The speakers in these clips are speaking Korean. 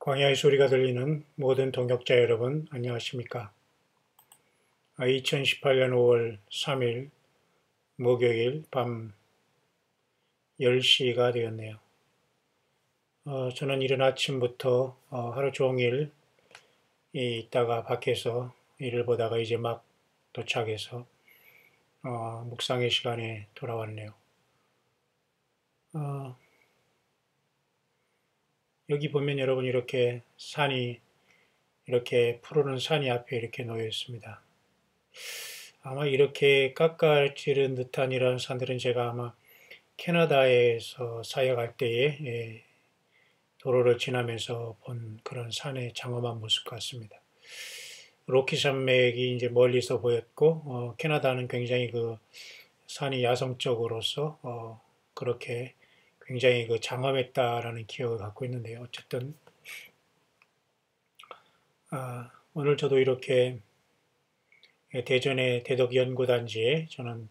광야의 소리가 들리는 모든 동역자 여러분, 안녕하십니까? 2018년 5월 3일 목요일 밤 10시가 되었네요. 저는 이른 아침부터 하루 종일 있다가 밖에서 일을 보다가 이제 막 도착해서 묵상의 시간에 돌아왔네요. 어, 여기 보면 여러분 이렇게 산이 이렇게 푸르른 산이 앞에 이렇게 놓여 있습니다. 아마 이렇게 깎아지른 듯한 이런 산들은 제가 아마 캐나다에서 사역할 때에 도로를 지나면서 본 그런 산의 장엄한 모습 같습니다. 로키 산맥이 이제 멀리서 보였고, 캐나다는 굉장히 그 산이 야성적으로서 그렇게 굉장히 그 장엄했다라는 기억을 갖고 있는데요. 어쨌든 오늘 저도 이렇게 대전의 대덕연구단지에 저는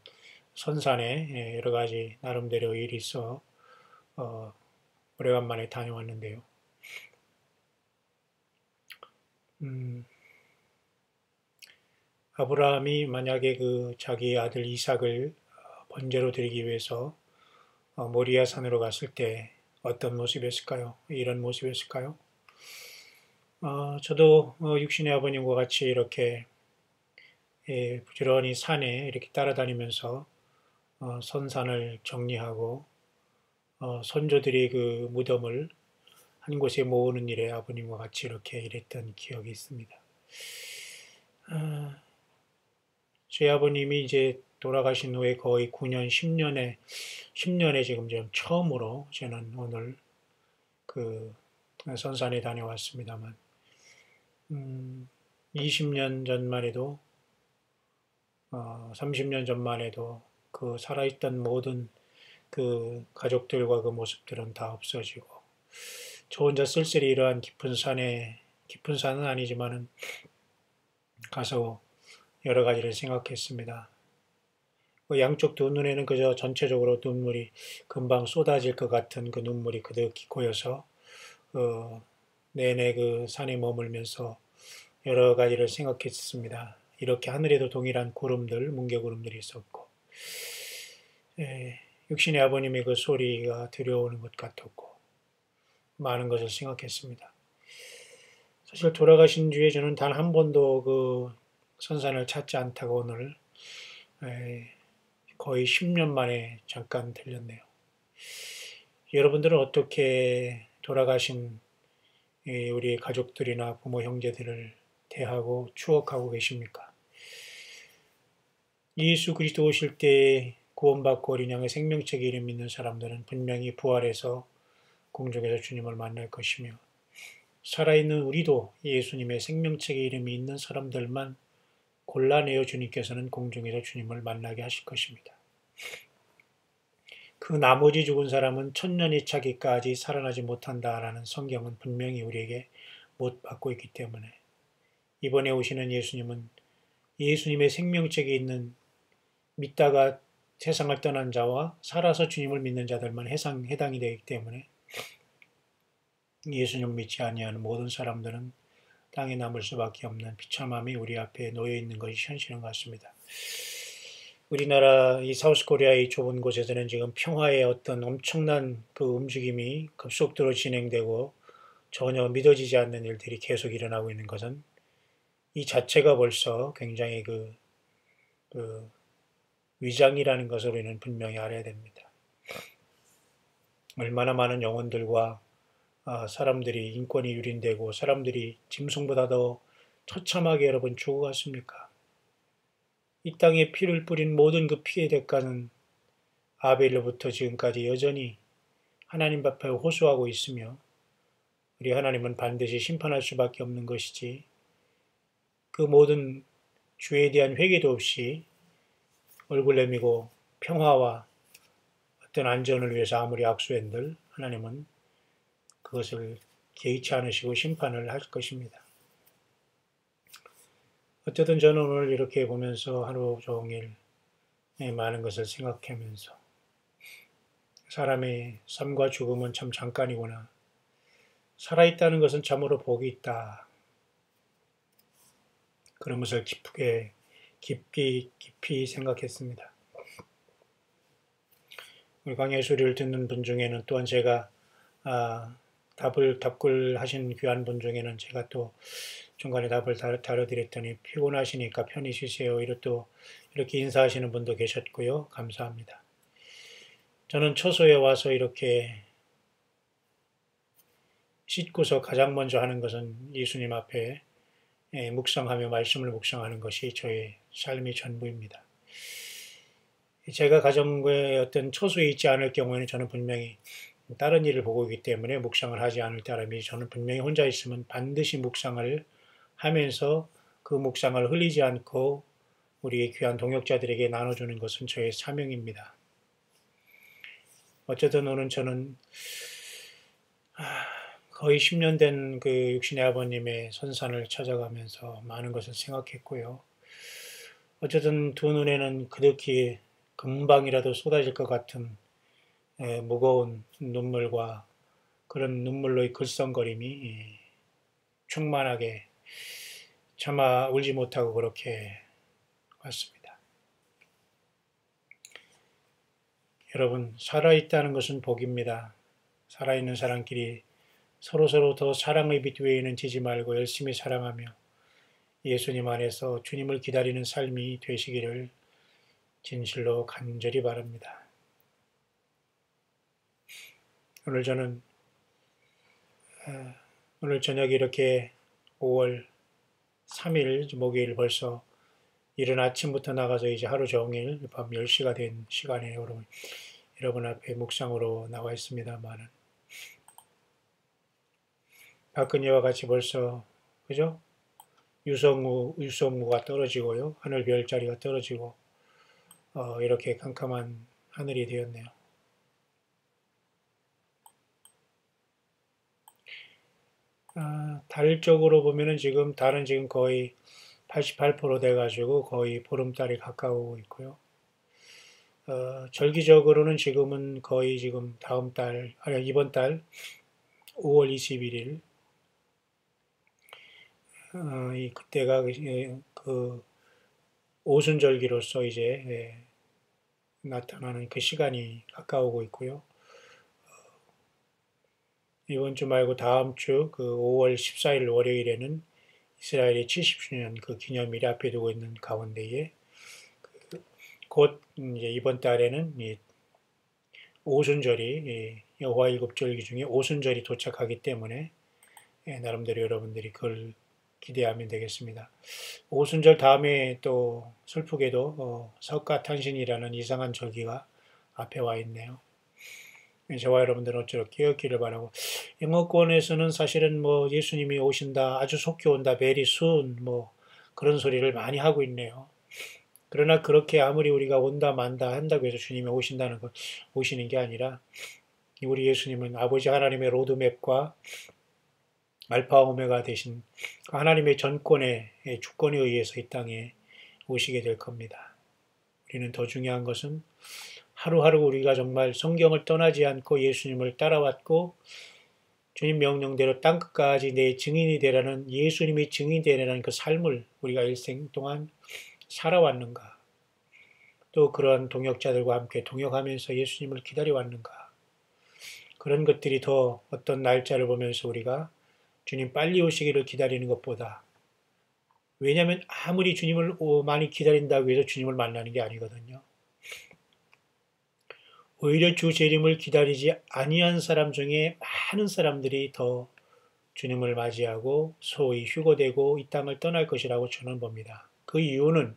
선산에 여러 가지 나름대로 일이 있어 오래간만에 다녀왔는데요. 아브라함이 만약에 그 자기 아들 이삭을 번제로 드리기 위해서 모리아 산으로 갔을 때 어떤 모습이었을까요? 이런 모습이었을까요? 저도 육신의 아버님과 같이 이렇게 부지런히 산에 이렇게 따라다니면서 선산을 정리하고 선조들이 그 무덤을 한 곳에 모으는 일에 아버님과 같이 이렇게 일했던 기억이 있습니다. 제 아버님이 이제 돌아가신 후에 거의 9년, 10년에 지금 좀 처음으로 저는 오늘 그 선산에 다녀왔습니다만, 20년 전만 해도, 30년 전만 해도 그 살아있던 모든 그 가족들과 그 모습들은 다 없어지고, 저 혼자 쓸쓸히 이러한 깊은 산은 아니지만은 가서 여러 가지를 생각했습니다. 그 양쪽 두 눈에는 그저 전체적으로 눈물이 금방 쏟아질 것 같은 그 눈물이 그득히 고여서 내내 그 산에 머물면서 여러 가지를 생각했습니다. 이렇게 하늘에도 동일한 구름들, 뭉게구름들이 있었고, 육신의 아버님의 그 소리가 들려오는 것 같았고, 많은 것을 생각했습니다. 사실 돌아가신 뒤에 저는 단 한 번도 그 선산을 찾지 않다가 오늘 거의 10년 만에 잠깐 들렸네요. 여러분들은 어떻게 돌아가신 우리 가족들이나 부모 형제들을 대하고 추억하고 계십니까? 예수 그리스도 오실 때 구원받고 어린 양의 생명책에 이름 있는 사람들은 분명히 부활해서 공중에서 주님을 만날 것이며, 살아있는 우리도 예수님의 생명책에 이름이 있는 사람들만 골라내어 주님께서는 공중에서 주님을 만나게 하실 것입니다. 그 나머지 죽은 사람은 천년이 차기까지 살아나지 못한다라는 성경은 분명히 우리에게 못 받고 있기 때문에, 이번에 오시는 예수님은 예수님의 생명책에 있는 믿다가 세상을 떠난 자와 살아서 주님을 믿는 자들만 해당이 되기 때문에, 예수님 믿지 아니하는 모든 사람들은 땅에 남을 수밖에 없는 비참함이 우리 앞에 놓여 있는 것이 현실인 것 같습니다. 우리나라 이 사우스코리아의 좁은 곳에서는 지금 평화의 어떤 엄청난 그 움직임이 급속도로 진행되고 전혀 믿어지지 않는 일들이 계속 일어나고 있는 것은 이 자체가 벌써 굉장히 그 위장이라는 것을 우리는 분명히 알아야 됩니다. 얼마나 많은 영혼들과 사람들이 인권이 유린되고 사람들이 짐승보다 더 처참하게 여러분 죽어갔습니까? 이 땅에 피를 뿌린 모든 그 피의 대가는 아벨로부터 지금까지 여전히 하나님 앞에 호소하고 있으며, 우리 하나님은 반드시 심판할 수밖에 없는 것이지, 그 모든 죄에 대한 회개도 없이 얼굴 내미고 평화와 어떤 안전을 위해서 아무리 악수한들 하나님은 그것을 개의치 않으시고 심판을 할 것입니다. 어쨌든 저는 오늘 이렇게 보면서 하루 종일 많은 것을 생각하면서, 사람의 삶과 죽음은 참 잠깐이구나, 살아있다는 것은 참으로 복이 있다. 그런 것을 깊이 생각했습니다. 우리 강의 소리를 듣는 분 중에는 또한 제가 답글 하신 귀한 분 중에는 제가 또 중간에 답을 다뤄드렸더니 피곤하시니까 편히 쉬세요. 이렇게 인사하시는 분도 계셨고요. 감사합니다. 저는 처소에 와서 이렇게 씻고서 가장 먼저 하는 것은 예수님 앞에 묵상하며 말씀을 묵상하는 것이 저의 삶의 전부입니다. 제가 가정에 어떤 처소에 있지 않을 경우에는 저는 분명히 다른 일을 보고 있기 때문에 묵상을 하지 않을 따름이 저는 분명히 혼자 있으면 반드시 묵상을 하면서 그 묵상을 흘리지 않고 우리의 귀한 동역자들에게 나눠주는 것은 저의 사명입니다. 어쨌든 오늘 저는 거의 10년 된 그 육신의 아버님의 선산을 찾아가면서 많은 것을 생각했고요. 어쨌든 두 눈에는 그득히 금방이라도 쏟아질 것 같은 무거운 눈물과 그런 눈물로의 글썽거림이 충만하게 차마 울지 못하고 그렇게 왔습니다. 여러분, 살아있다는 것은 복입니다. 살아있는 사람끼리 서로서로 더 사랑의 빛 외에는 지지 말고 열심히 사랑하며 예수님 안에서 주님을 기다리는 삶이 되시기를 진실로 간절히 바랍니다. 오늘 저녁에 이렇게 5월 3일 목요일 벌써 이른 아침부터 나가서 이제 하루 종일 밤 10시가 된 시간에 여러분 앞에 묵상으로 나와 있습니다만은 박근혜와 같이 벌써 그죠? 유성우가 떨어지고요. 하늘 별자리가 떨어지고 이렇게 캄캄한 하늘이 되었네요. 달 쪽으로 보면은 달은 지금 거의 88% 돼가지고 거의 보름달이 가까우고 있고요. 절기적으로는 지금은 거의 지금 이번 달 5월 21일 그때가 그 오순절기로서 이제 나타나는 그 시간이 가까우고 있고요. 이번 주 말고 다음 주 그 5월 14일 월요일에는 이스라엘의 70주년 그 기념일이 앞에 두고 있는 가운데에 곧 이제 이번 달에는 오순절이 여호와 일곱 절기 중에 오순절이 도착하기 때문에 나름대로 여러분들이 그걸 기대하면 되겠습니다. 오순절 다음에 또 슬프게도 석가탄신이라는 이상한 절기가 앞에 와 있네요. 저와 여러분들은 어쩌록 깨었기를 바라고 영어권에서는 사실은 예수님이 오신다 아주 속히 온다 very soon 그런 소리를 많이 하고 있네요. 그러나 그렇게 아무리 우리가 온다 만다 한다고 해서 주님이 오시는 게 아니라 우리 예수님은 아버지 하나님의 로드맵과 알파 오메가 되신 하나님의 전권의 주권에 의해서 이 땅에 오시게 될 겁니다. 우리는 더 중요한 것은 하루하루 우리가 정말 성경을 떠나지 않고 예수님을 따라왔고 주님 명령대로 땅끝까지 내 증인이 되라는 예수님이 증인이 되라는 그 삶을 우리가 일생 동안 살아왔는가, 또 그러한 동역자들과 함께 동역하면서 예수님을 기다려왔는가, 그런 것들이 더 어떤 날짜를 보면서 우리가 주님 빨리 오시기를 기다리는 것보다, 왜냐하면 아무리 주님을 많이 기다린다고 해서 주님을 만나는 게 아니거든요. 오히려 주 재림을 기다리지 아니한 사람 중에 많은 사람들이 더 주님을 맞이하고 소위 휴거되고 이 땅을 떠날 것이라고 저는 봅니다. 그 이유는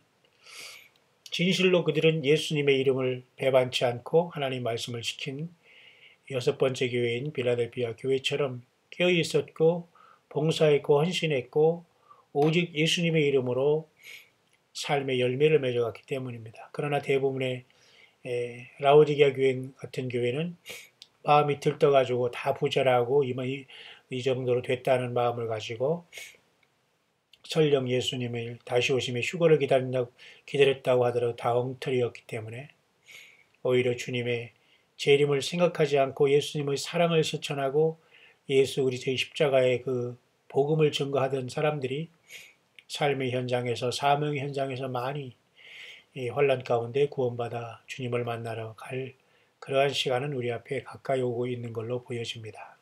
진실로 그들은 예수님의 이름을 배반치 않고 하나님 말씀을 지킨 여섯 번째 교회인 빌라델피아 교회처럼 깨어 있었고 봉사했고 헌신했고 오직 예수님의 이름으로 삶의 열매를 맺어갔기 때문입니다. 그러나 대부분의 라오디게아 교회 같은 교회는 마음이 들떠가지고 다 부자라고 이 정도로 됐다는 마음을 가지고 설령 예수님을 다시 오심에 휴거를 기다렸다고 하더라도 다 엉터리였기 때문에 오히려 주님의 재림을 생각하지 않고 예수님의 사랑을 실천하고 예수 그리스도의 십자가의 그 복음을 증거하던 사람들이 삶의 현장에서 사명의 현장에서 많이 이 환난 가운데 구원받아 주님을 만나러 갈 그러한 시간은 우리 앞에 가까이 오고 있는 걸로 보여집니다.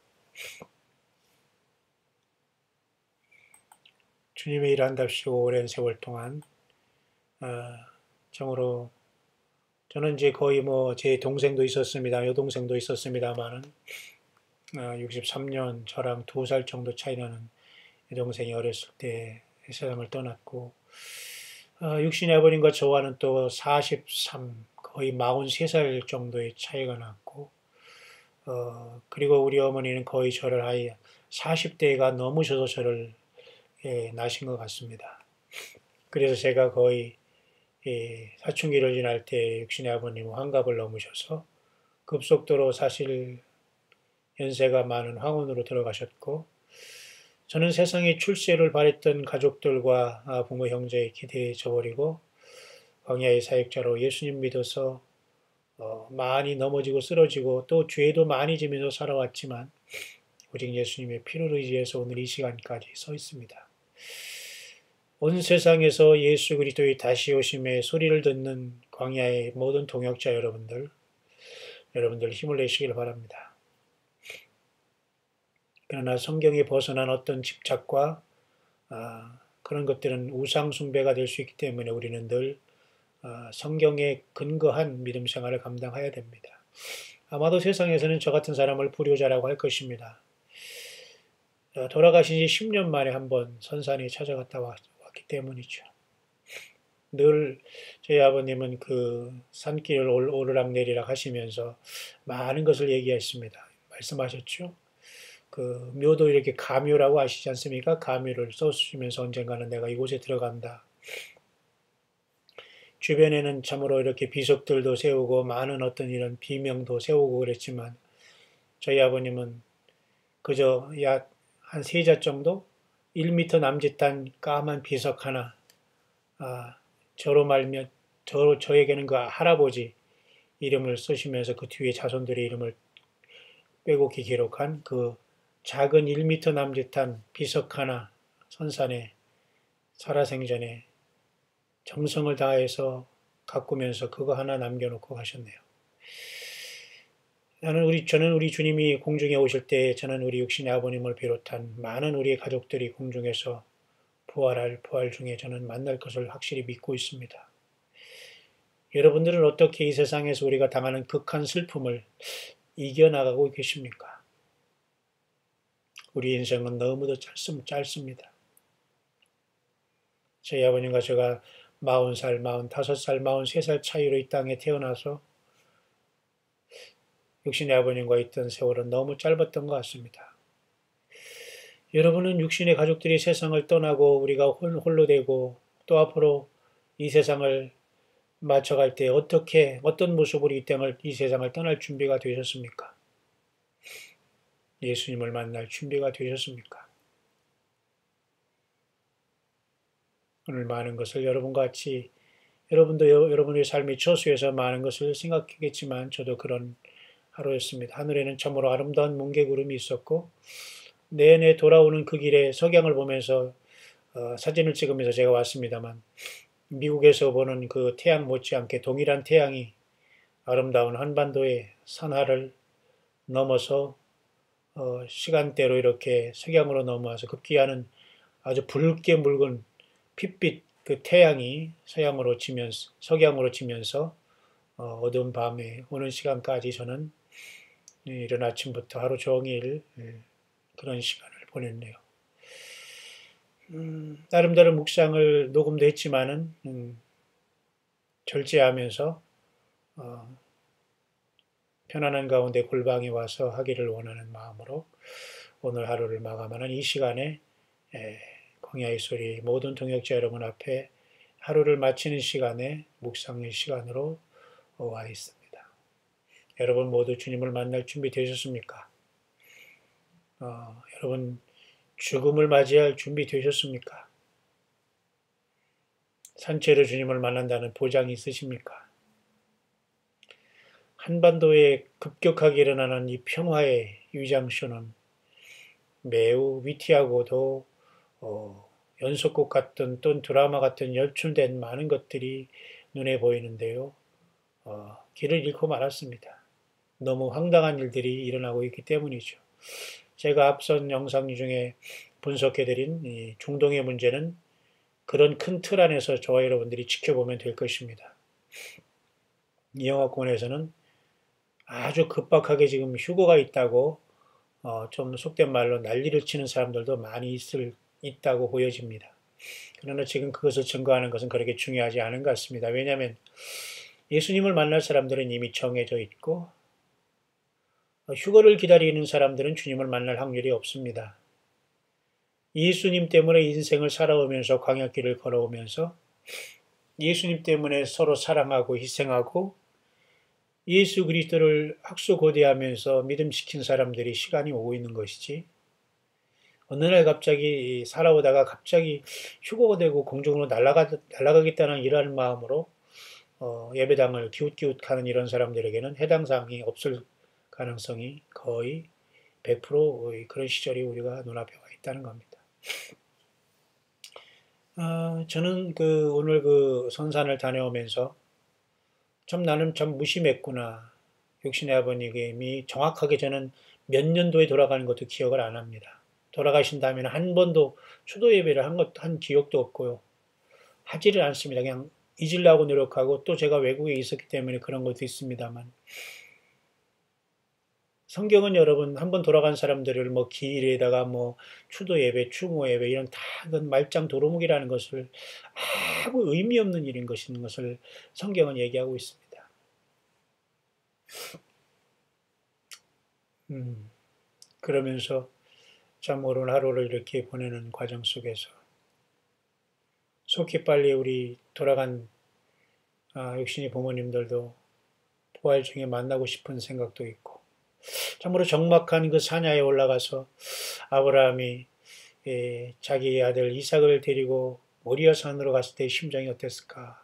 주님의 일한답시고 오랜 세월 동안 정으로 저는 이제 거의 뭐 제 동생도 있었습니다. 여동생도 있었습니다만은 63년 저랑 2살 정도 차이 나는 여동생이 어렸을 때 세상을 떠났고 육신의 아버님과 저와는 또 43, 거의 43살 정도의 차이가 났고 그리고 우리 어머니는 거의 저를 아예 40대가 넘으셔서 저를 낳으신 것 같습니다. 그래서 제가 거의 사춘기를 지날 때 육신의 아버님은 환갑을 넘으셔서 급속도로 사실 연세가 많은 황혼으로 들어가셨고 저는 세상에 출세를 바랬던 가족들과 부모 형제에 기대져 버리고 광야의 사역자로 예수님 믿어서 많이 넘어지고 쓰러지고 또 죄도 많이 지면서 살아왔지만 오직 예수님의 피를 의지해서 오늘 이 시간까지 서 있습니다. 온 세상에서 예수 그리스도의 다시 오심의 소리를 듣는 광야의 모든 동역자 여러분들 힘을 내시길 바랍니다. 그러나 성경에 벗어난 어떤 집착과 그런 것들은 우상 숭배가 될 수 있기 때문에 우리는 늘 성경에 근거한 믿음 생활을 감당해야 됩니다. 아마도 세상에서는 저 같은 사람을 불효자라고 할 것입니다. 돌아가신 지 10년 만에 한번 선산에 찾아갔다 왔기 때문이죠. 늘 저희 아버님은 그 산길을 오르락내리락 하시면서 많은 것을 얘기했습니다. 말씀하셨죠. 그 묘도 이렇게 가묘라고 아시지 않습니까? 가묘를 써주시면서 언젠가는 내가 이곳에 들어간다. 주변에는 참으로 이렇게 비석들도 세우고 많은 어떤 이런 비명도 세우고 그랬지만 저희 아버님은 그저 약 한 3자 정도 1m 남짓한 까만 비석 하나 저로 말면 저에게는 그 할아버지 이름을 쓰시면서 그 뒤에 자손들의 이름을 빼곡히 기록한 그 작은 1m 남짓한 비석 하나 선산에 살아생전에 정성을 다해서 가꾸면서 그거 하나 남겨놓고 가셨네요. 저는 우리 주님이 공중에 오실 때 저는 우리 육신의 아버님을 비롯한 많은 우리의 가족들이 공중에서 부활 중에 저는 만날 것을 확실히 믿고 있습니다. 여러분들은 어떻게 이 세상에서 우리가 당하는 극한 슬픔을 이겨나가고 계십니까? 우리 인생은 너무도 짧습니다. 저희 아버님과 제가 40살, 45살, 43살 차이로 이 땅에 태어나서 육신의 아버님과 있던 세월은 너무 짧았던 것 같습니다. 여러분은 육신의 가족들이 세상을 떠나고 우리가 홀로 되고 또 앞으로 이 세상을 맞춰갈 때 어떤 모습으로 이 세상을 떠날 준비가 되셨습니까? 예수님을 만날 준비가 되셨습니까? 오늘 많은 것을 여러분과 같이 여러분도 여러분의 삶의 처수에서 많은 것을 생각했겠지만 저도 그런 하루였습니다. 하늘에는 참으로 아름다운 뭉게구름이 있었고 내내 돌아오는 그 길에 석양을 보면서 사진을 찍으면서 제가 왔습니다만 미국에서 보는 그 태양 못지않게 동일한 태양이 아름다운 한반도의 산하를 넘어서 시간대로 이렇게 석양으로 넘어와서 급기야는 아주 붉게 묽은 핏빛 그 태양이 석양으로 지면서 어두운 밤에 오는 시간까지 저는 이른 아침부터 하루 종일 그런 시간을 보냈네요. 나름대로 묵상을 녹음도 했지만은 절제하면서 편안한 가운데 골방에 와서 하기를 원하는 마음으로 오늘 하루를 마감하는 이 시간에 광야의 소리 모든 동역자 여러분 앞에 하루를 마치는 시간에 묵상의 시간으로 와 있습니다. 여러분 모두 주님을 만날 준비 되셨습니까? 여러분 죽음을 맞이할 준비 되셨습니까? 산채로 주님을 만난다는 보장이 있으십니까? 한반도에 급격하게 일어나는 이 평화의 위장쇼는 매우 위티하고도 연속곡 같은 또는 드라마 같은 연출된 많은 것들이 눈에 보이는데요. 길을 잃고 말았습니다. 너무 황당한 일들이 일어나고 있기 때문이죠. 제가 앞선 영상 중에 분석해드린 이 중동의 문제는 그런 큰 틀 안에서 저와 여러분들이 지켜보면 될 것입니다. 이 영화권에서는 아주 급박하게 지금 휴거가 있다고 좀 속된 말로 난리를 치는 사람들도 많이 있다고 보여집니다. 그러나 지금 그것을 증거하는 것은 그렇게 중요하지 않은 것 같습니다. 왜냐하면 예수님을 만날 사람들은 이미 정해져 있고 휴거를 기다리는 사람들은 주님을 만날 확률이 없습니다. 예수님 때문에 인생을 살아오면서 광야길을 걸어오면서 예수님 때문에 서로 사랑하고 희생하고 예수 그리스도를 학수고대하면서 믿음시킨 사람들이 시간이 오고 있는 것이지 어느 날 갑자기 살아오다가 갑자기 휴거가 되고 공중으로 날아가겠다는 이러한 마음으로 예배당을 기웃기웃 가는 이런 사람들에게는 해당 사항이 없을 가능성이 거의 100% 그런 시절이 우리가 눈앞에 와 있다는 겁니다. 저는 오늘 선산을 다녀오면서 참 나는 참 무심했구나. 육신의 아버님이 정확하게 저는 몇 년도에 돌아가는 것도 기억을 안 합니다. 돌아가신 다음에는 한 번도 추도 예배를 한 기억도 없고요. 하지를 않습니다. 그냥 잊으려고 노력하고 또 제가 외국에 있었기 때문에 그런 것도 있습니다만 성경은 여러분 한 번 돌아간 사람들을 뭐 기일에다가 뭐 추도 예배, 추모 예배 이런 다 그건 말짱 도루묵이라는 것을 아무 의미 없는 일인 것을 성경은 얘기하고 있습니다. 그러면서 참 오늘 하루를 이렇게 보내는 과정 속에서 속히 빨리 우리 돌아간 육신의 부모님들도 부활 중에 만나고 싶은 생각도 있고 참으로 적막한 그 산야에 올라가서 아브라함이 자기 아들 이삭을 데리고 모리아 산으로 갔을 때 심정이 어땠을까?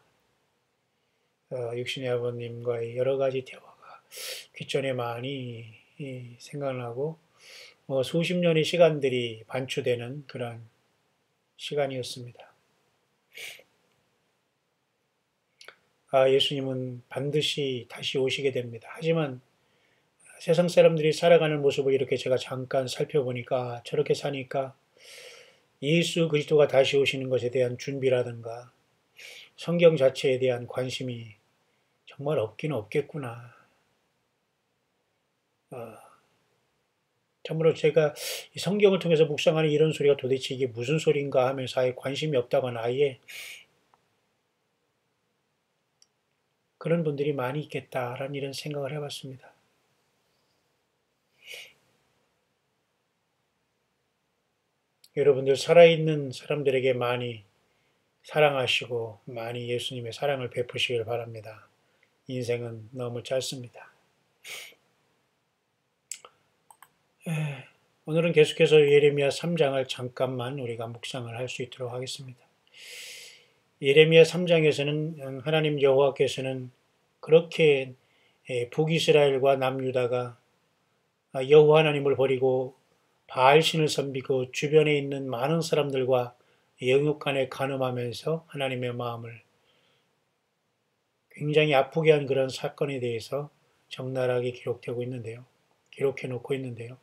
육신의 아버님과의 여러 가지 대화가 귓전에 많이 생각나고 수십 년의 시간들이 반추되는 그런 시간이었습니다. 예수님은 반드시 다시 오시게 됩니다. 하지만 세상 사람들이 살아가는 모습을 이렇게 제가 잠깐 살펴보니까 저렇게 사니까 예수 그리스도가 다시 오시는 것에 대한 준비라든가 성경 자체에 대한 관심이 정말 없긴 없겠구나. 참으로 제가 성경을 통해서 묵상하는 이런 소리가 도대체 이게 무슨 소리인가 하면서 아예 관심이 없다거나 아예 그런 분들이 많이 있겠다라는 이런 생각을 해봤습니다. 여러분들 살아있는 사람들에게 많이 사랑하시고 많이 예수님의 사랑을 베푸시길 바랍니다. 인생은 너무 짧습니다. 오늘은 계속해서 예레미야 3장을 잠깐만 우리가 묵상을 할 수 있도록 하겠습니다. 예레미야 3장에서는 하나님 여호와께서는 그렇게 북이스라엘과 남유다가 여호와 하나님을 버리고 바알신을 섬기고 주변에 있는 많은 사람들과 영육간에 간음하면서 하나님의 마음을 굉장히 아프게 한 그런 사건에 대해서 적나라하게 기록해 놓고 있는데요.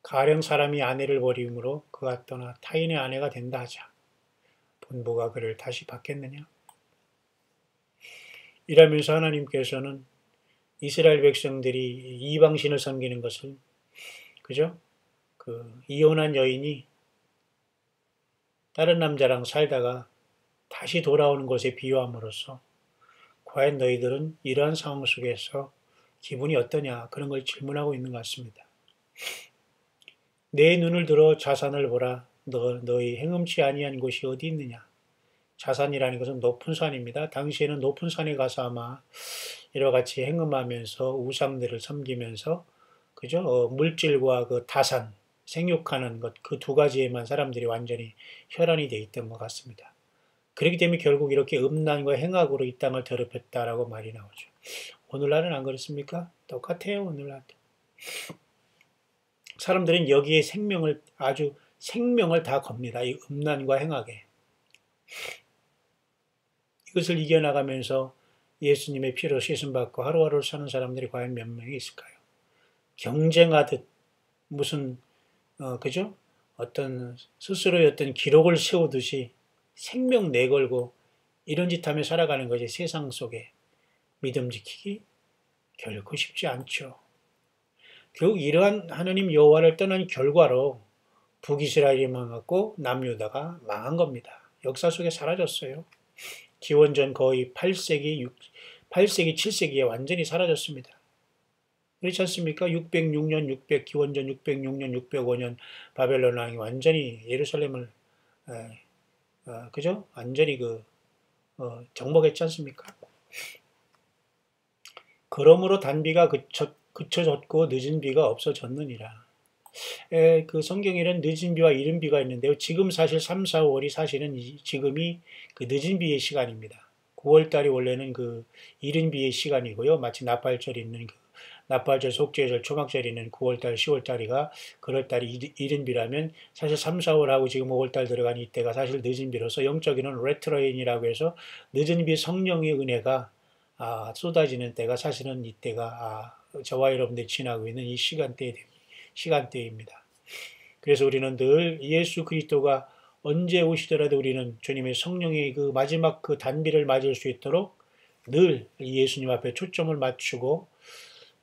가령 사람이 아내를 버림으로 그가 떠나 타인의 아내가 된다 하자. 본부가 그를 다시 받겠느냐? 이라면서 하나님께서는 이스라엘 백성들이 이방신을 섬기는 것을 그죠? 이혼한 여인이 다른 남자랑 살다가 다시 돌아오는 것에 비유함으로써 과연 너희들은 이러한 상황 속에서 기분이 어떠냐 그런 걸 질문하고 있는 것 같습니다. 내 눈을 들어 자산을 보라. 너희 행음치 아니한 곳이 어디 있느냐. 자산이라는 것은 높은 산입니다. 당시에는 높은 산에 가서 아마 이와 같이 행음하면서 우상들을 섬기면서 그죠? 물질과 그 다산, 생육하는 것 그 두 가지에만 사람들이 완전히 혈안이 돼 있던 것 같습니다. 그렇기 때문에 결국 이렇게 음란과 행악으로 이 땅을 더럽혔다라고 말이 나오죠. 오늘날은 안 그렇습니까? 똑같아요, 오늘날도. 사람들은 여기에 생명을 다 겁니다. 이 음란과 행악에. 이것을 이겨나가면서 예수님의 피로 씻음받고 하루하루를 사는 사람들이 과연 몇 명이 있을까요? 경쟁하듯 무슨 그죠? 어떤 스스로의 어떤 기록을 세우듯이 생명 내걸고 이런 짓 하며 살아가는 것이 세상 속에 믿음 지키기 결코 쉽지 않죠. 결국 이러한 하나님 여호와를 떠난 결과로 북이스라엘이 망했고 남유다가 망한 겁니다. 역사 속에 사라졌어요. 기원전 거의 8세기, 7세기에 완전히 사라졌습니다. 그렇지 않습니까? 606년, 기원전 606년, 605년 바벨론 왕이 완전히 예루살렘을 그죠? 완전히 정복했지 않습니까? 그러므로 단비가 그쳐졌고 늦은 비가 없어졌느니라. 그 성경에는 늦은 비와 이른 비가 있는데요. 지금 사실 3, 4, 5월이 사실은 지금이 그 늦은 비의 시간입니다. 9월달이 원래는 그 이른 비의 시간이고요. 마치 나팔절이 있는 나팔절, 속죄절, 초막절이 있는 9월달, 10월달이가 그럴달이 이른 비라면 사실 3, 4월하고 지금 5월달 들어간 이때가 사실 늦은 비로서 영적인은 레트로인이라고 해서 늦은 비 성령의 은혜가 쏟아지는 때가 사실은 이때가 저와 여러분들이 지나고 있는 이 시간대입니다. 그래서 우리는 늘 예수 그리스도가 언제 오시더라도 우리는 주님의 성령의 그 마지막 그 단비를 맞을 수 있도록 늘 예수님 앞에 초점을 맞추고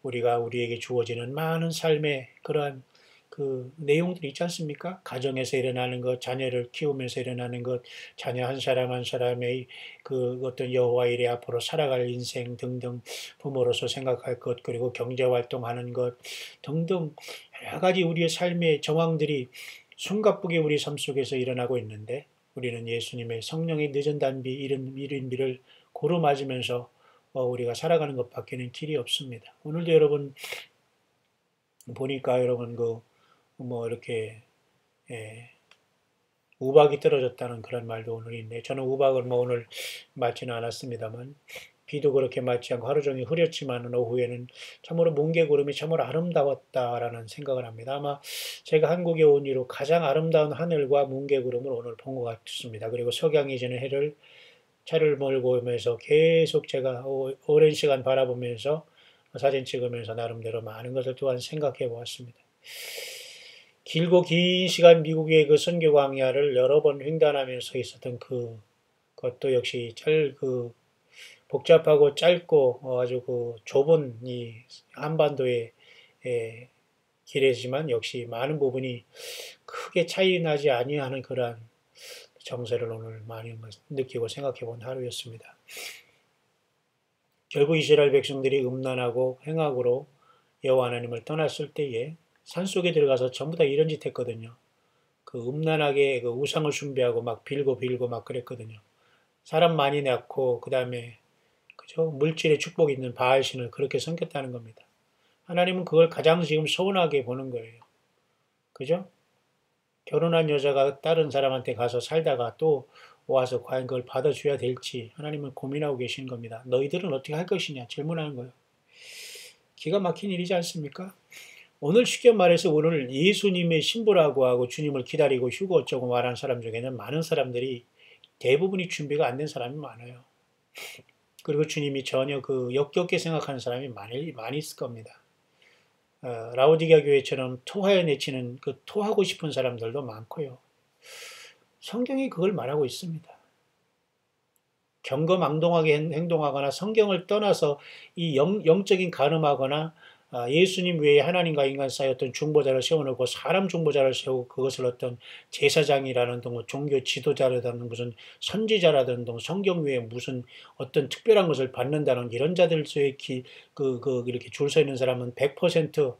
우리가 우리에게 주어지는 많은 삶의 그러한 그 내용들이 있지 않습니까? 가정에서 일어나는 것, 자녀를 키우면서 일어나는 것, 자녀 한 사람 한 사람의 그 어떤 여호와 일에 앞으로 살아갈 인생 등등 부모로서 생각할 것, 그리고 경제 활동하는 것 등등 여러 가지 우리의 삶의 정황들이 숨가쁘게 우리 삶 속에서 일어나고 있는데 우리는 예수님의 성령의 늦은 단비, 이른 비를 고루 맞으면서 우리가 살아가는 것밖에는 길이 없습니다. 오늘도 여러분 보니까 여러분 이렇게 우박이 떨어졌다는 그런 말도 오늘 있네. 저는 우박을 오늘 맞지는 않았습니다만 비도 그렇게 맞지 않고 하루 종일 흐렸지만 오후에는 참으로 뭉게구름이 참으로 아름다웠다라는 생각을 합니다. 아마 제가 한국에 온 이후 가장 아름다운 하늘과 뭉게구름을 오늘 본 것 같습니다. 그리고 석양이 지는 해를 차를 몰고 오면서 계속 제가 오랜 시간 바라보면서 사진 찍으면서 나름대로 많은 것을 또한 생각해 보았습니다. 길고 긴 시간 미국의 그 선교 광야를 여러 번 횡단하면서 있었던 그것도 역시 복잡하고 짧고 아주 좁은 이 한반도의 길이지만 역시 많은 부분이 크게 차이 나지 아니하는 그러한 정세를 오늘 많이 느끼고 생각해 본 하루였습니다. 결국 이스라엘 백성들이 음란하고 행악으로 여호와 하나님을 떠났을 때에 산속에 들어가서 전부 다 이런 짓 했거든요. 음란하게 우상을 숭배하고 막 빌고 막 그랬거든요. 사람 많이 낳고 그다음에 그죠? 물질의 축복이 있는 바알신을 그렇게 섬겼다는 겁니다. 하나님은 그걸 가장 지금 서운하게 보는 거예요. 그죠? 결혼한 여자가 다른 사람한테 가서 살다가 또 와서 과연 그걸 받아줘야 될지 하나님은 고민하고 계신 겁니다. 너희들은 어떻게 할 것이냐 질문하는 거예요. 기가 막힌 일이지 않습니까? 오늘 쉽게 말해서 오늘 예수님의 신부라고 하고 주님을 기다리고 휴고 어쩌고 말하는 사람 중에는 많은 사람들이 대부분이 준비가 안 된 사람이 많아요. 그리고 주님이 전혀 역겹게 생각하는 사람이 많이 있을 겁니다. 라오디게아 교회처럼 토하여 내치는 토하고 싶은 사람들도 많고요. 성경이 그걸 말하고 있습니다. 경거망동하게 행동하거나 성경을 떠나서 이 영적인 가늠하거나 예수님 외에 하나님과 인간 사이 어떤 중보자를 세워놓고 사람 중보자를 세우고 그것을 어떤 제사장이라는 종교 지도자라든 무슨 선지자라든 성경 외에 무슨 어떤 특별한 것을 받는다는 이런 자들 이렇게 줄 서 있는 사람은 100%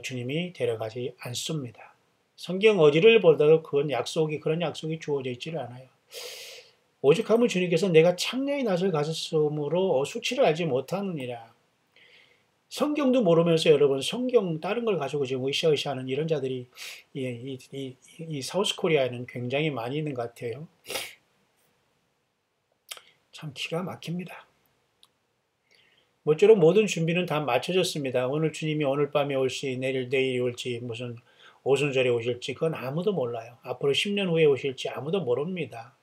주님이 데려가지 않습니다. 성경 어디를 보더라도 그런 약속이 주어져 있지를 않아요. 오죽하면 주님께서 내가 창녀의 낯을 가졌으므로 수치를 알지 못하느니라. 성경도 모르면서 여러분 성경 다른 걸 가지고 지금 으쌰으쌰하는 이런 자들이 이 사우스 코리아에는 굉장히 많이 있는 것 같아요. 참 기가 막힙니다. 모쪼록 모든 준비는 다 마쳐졌습니다. 오늘 주님이 오늘 밤에 올지 내일이 올지 무슨 오순절에 오실지 그건 아무도 몰라요. 앞으로 10년 후에 오실지 아무도 모릅니다.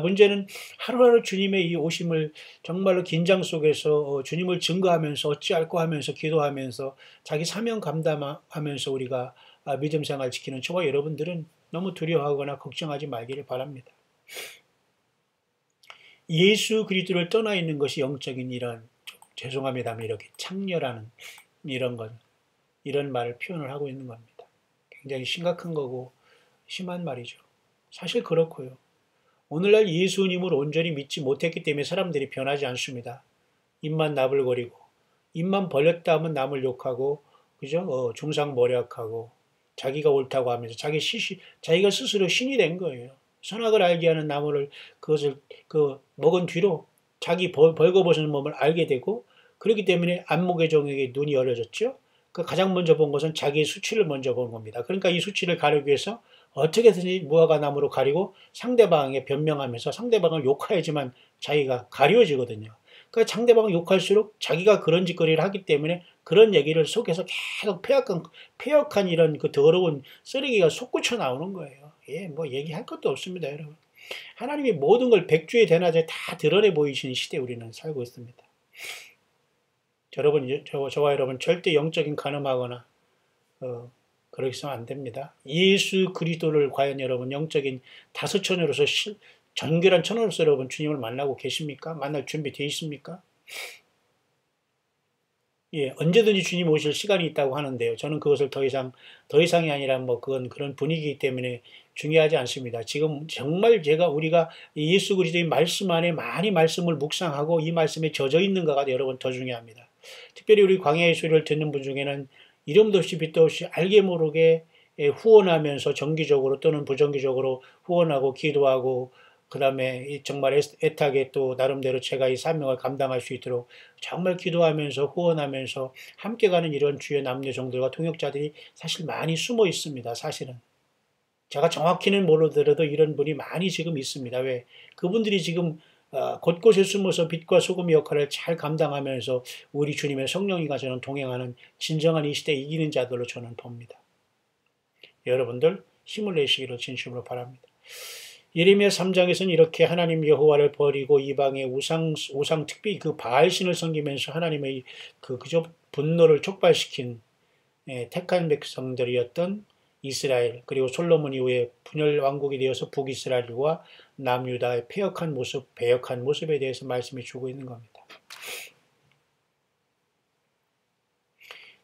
문제는 하루하루 주님의 이 오심을 정말로 긴장 속에서 주님을 증거하면서 어찌할꼬 하면서 기도하면서 자기 사명 감당하면서 우리가 믿음 생활 지키는 저와 여러분들은 너무 두려워하거나 걱정하지 말기를 바랍니다. 예수 그리스도를 떠나 있는 것이 영적인 이런 죄송합니다만 이렇게 창녀라는 이런 말을 표현을 하고 있는 겁니다. 굉장히 심각한 거고 심한 말이죠. 사실 그렇고요. 오늘날 예수님을 온전히 믿지 못했기 때문에 사람들이 변하지 않습니다. 입만 나불거리고 입만 벌렸다 하면 남을 욕하고 그죠? 중상모략하고 자기가 옳다고 하면서 자기가 스스로 신이 된 거예요. 선악을 알게 하는 나무를 그것을 먹은 뒤로 자기 벌거벗은 몸을 알게 되고 그렇기 때문에 안목의 종에게 눈이 열려졌죠. 그 가장 먼저 본 것은 자기의 수치를 먼저 본 겁니다. 그러니까 이 수치를 가리기 위해서 어떻게든지 무화과 나무로 가리고 상대방에 변명하면서 상대방을 욕해야지만 자기가 가려지거든요. 그러니까 상대방을 욕할수록 자기가 그런 짓거리를 하기 때문에 그런 얘기를 속에서 계속 폐역한 이런 그 더러운 쓰레기가 솟구쳐 나오는 거예요. 예, 뭐 얘기할 것도 없습니다, 여러분. 하나님이 모든 걸 백주에 대낮에 다 드러내 보이시는 시대에 우리는 살고 있습니다. 여러분, 저와 여러분 절대 영적인 간음하거나 그렇게 해서는 안 됩니다. 예수 그리스도를 과연 여러분 영적인 다섯천으로서 정결한 천으로서 여러분 주님을 만나고 계십니까? 만날 준비 되어 있습니까? 예, 언제든지 주님 오실 시간이 있다고 하는데요. 저는 그것을 더 이상이 아니라 뭐 그건 그런 분위기이기 때문에 중요하지 않습니다. 지금 정말 우리가 예수 그리스도의 말씀 안에 많이 말씀을 묵상하고 이 말씀에 젖어 있는가가 여러분 더 중요합니다. 특별히 우리 광야의 소리를 듣는 분 중에는 이름도 없이 빛도 없이 알게 모르게 후원하면서 정기적으로 또는 부정기적으로 후원하고 기도하고 그 다음에 정말 애타게 또 나름대로 제가 이 사명을 감당할 수 있도록 정말 기도하면서 후원하면서 함께 가는 이런 주의 남녀종들과 통역자들이 사실 많이 숨어 있습니다. 사실은. 제가 정확히는 모르더라도 이런 분이 많이 지금 있습니다. 왜? 그분들이 지금 곳곳에 숨어서 빛과 소금의 역할을 잘 감당하면서 우리 주님의 성령이가 저는 동행하는 진정한 이 시대에 이기는 자들로 저는 봅니다. 여러분들 힘을 내시기를 진심으로 바랍니다. 예레미야 3장에서는 이렇게 하나님 여호와를 버리고 이방의 우상 특히 그 바알신을 섬기면서 하나님의 그저 분노를 촉발시킨 택한 백성들이었던 이스라엘 그리고 솔로몬 이후에 분열 왕국이 되어서 북이스라엘과 남유다의 배역한 모습에 대해서 말씀해 주고 있는 겁니다.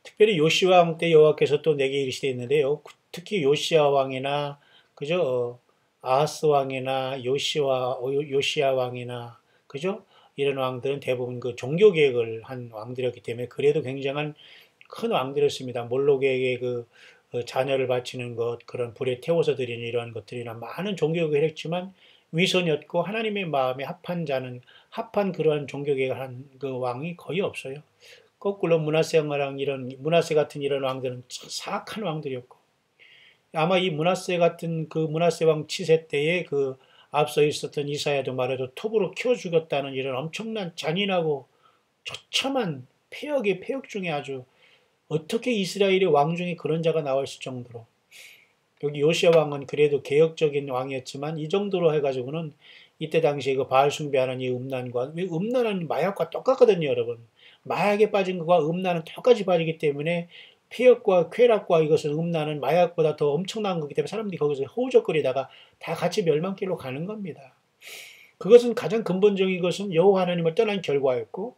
특별히 요시야 왕 때 여호와께서 또 내게 이르시되 있는데요. 특히 요시야 왕이나 그저 아하스 왕이나 요시야 왕이나 그죠? 이런 왕들은 대부분 그 종교 개혁을 한 왕들이었기 때문에 그래도 굉장한 큰 왕들이었습니다. 몰록에게 자녀를 바치는 것, 그런 불에 태워서 드리는 이러한 것들이나 많은 종교개혁을 했지만 위선이었고 하나님의 마음에 합한 그러한 종교개혁을 한 그 왕이 거의 없어요. 거꾸로 므낫세 같은 이런 왕들은 사악한 왕들이었고 아마 이 므낫세 왕 치세 때에 앞서 있었던 이사야도 말해도 톱으로 키워 죽였다는 이런 엄청난 잔인하고 처참한 폐역 중에 아주 어떻게 이스라엘의 왕 중에 그런 자가 나올 정도로 여기 요시야 왕은 그래도 개혁적인 왕이었지만 이 정도로 해가지고는 이때 당시에 그 바알 숭배하는 이 음란은 마약과 똑같거든요, 여러분. 마약에 빠진 것과 음란은 똑같이 빠지기 때문에 폐역과 쾌락과 이것은 음란은 마약보다 더 엄청난 거기 때문에 사람들이 거기서 허우적거리다가 다 같이 멸망길로 가는 겁니다. 그것은 가장 근본적인 것은 여호와 하나님을 떠난 결과였고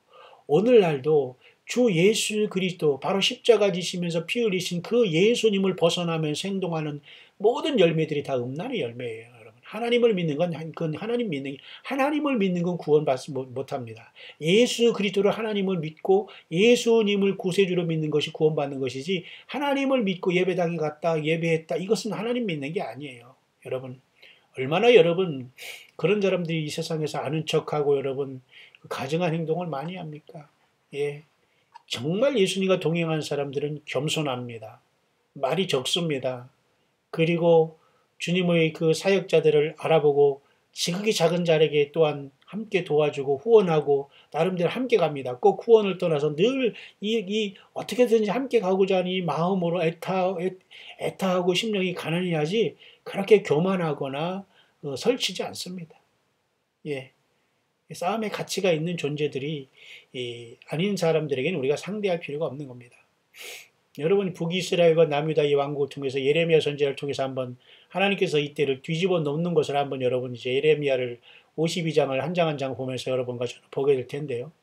오늘날도 주 예수 그리스도 바로 십자가 지시면서 피 흘리신 그 예수님을 벗어나면서 행동하는 모든 열매들이 다 음란의 열매예요, 여러분. 하나님을 믿는 건 하나님을 믿는 건 구원받지 못합니다. 예수 그리스도를 하나님을 믿고 예수님을 구세주로 믿는 것이 구원받는 것이지 하나님을 믿고 예배당에 갔다 예배했다 이것은 하나님 믿는 게 아니에요, 여러분. 얼마나 여러분 그런 사람들이 이 세상에서 아는 척하고 여러분 가증한 행동을 많이 합니까? 예. 정말 예수님과 동행한 사람들은 겸손합니다. 말이 적습니다. 그리고 주님의 그 사역자들을 알아보고 지극히 작은 자에게 또한 함께 도와주고 후원하고 나름대로 함께 갑니다. 꼭 후원을 떠나서 늘 어떻게든지 함께 가고자 하는 이 마음으로 애타하고 심령이 가난히 하지 그렇게 교만하거나 설치지 않습니다. 예. 싸움의 가치가 있는 존재들이 아닌 사람들에게는 우리가 상대할 필요가 없는 겁니다. 여러분 북이스라엘과 남유다 이 왕국을 통해서 예레미야 선지자를 통해서 한번 하나님께서 이때를 뒤집어 놓는 것을 한번 여러분 이제 예레미야를 52장을 한 장 한 장 보면서 여러분과 저는 보게 될 텐데요.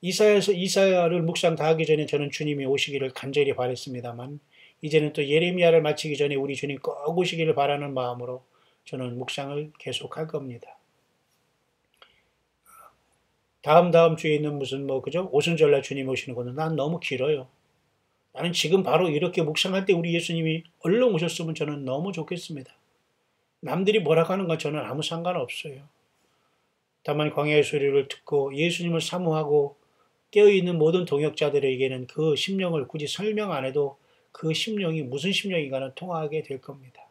이사야를 묵상 다 하기 전에 저는 주님이 오시기를 간절히 바랬습니다만 이제는 또 예레미야를 마치기 전에 우리 주님 꼭 오시기를 바라는 마음으로 저는 묵상을 계속할 겁니다. 다음 주에 있는 무슨 그죠? 오순절날 주님 오시는 거는 난 너무 길어요. 나는 지금 바로 이렇게 묵상할 때 우리 예수님이 얼른 오셨으면 저는 너무 좋겠습니다. 남들이 뭐라 하는 건 저는 아무 상관없어요. 다만 광야의 소리를 듣고 예수님을 사모하고 깨어있는 모든 동역자들에게는 그 심령을 굳이 설명 안 해도 그 심령이 무슨 심령인가는 통하게 될 겁니다.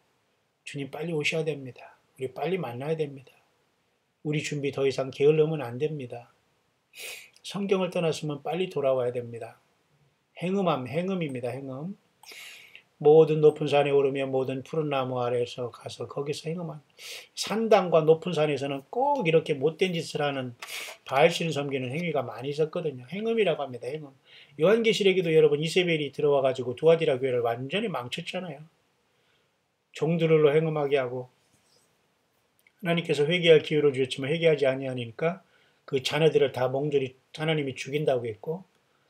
주님 빨리 오셔야 됩니다. 우리 빨리 만나야 됩니다. 우리 준비 더 이상 게을르면 안 됩니다. 성경을 떠났으면 빨리 돌아와야 됩니다. 행음입니다. 행음. 모든 높은 산에 오르며 모든 푸른 나무 아래에서 가서 거기서 행음한 산당과 높은 산에서는 꼭 이렇게 못된 짓을 하는 바알신을 섬기는 행위가 많이 있었거든요. 행음이라고 합니다. 행음. 요한계시록에도 여러분 이세벨이 들어와가지고 두아디라 교회를 완전히 망쳤잖아요. 종들로 행음하게 하고 하나님께서 회개할 기회를 주셨지만 회개하지 아니하니까 그 자녀들을 다 몽졸히 하나님이 죽인다고 했고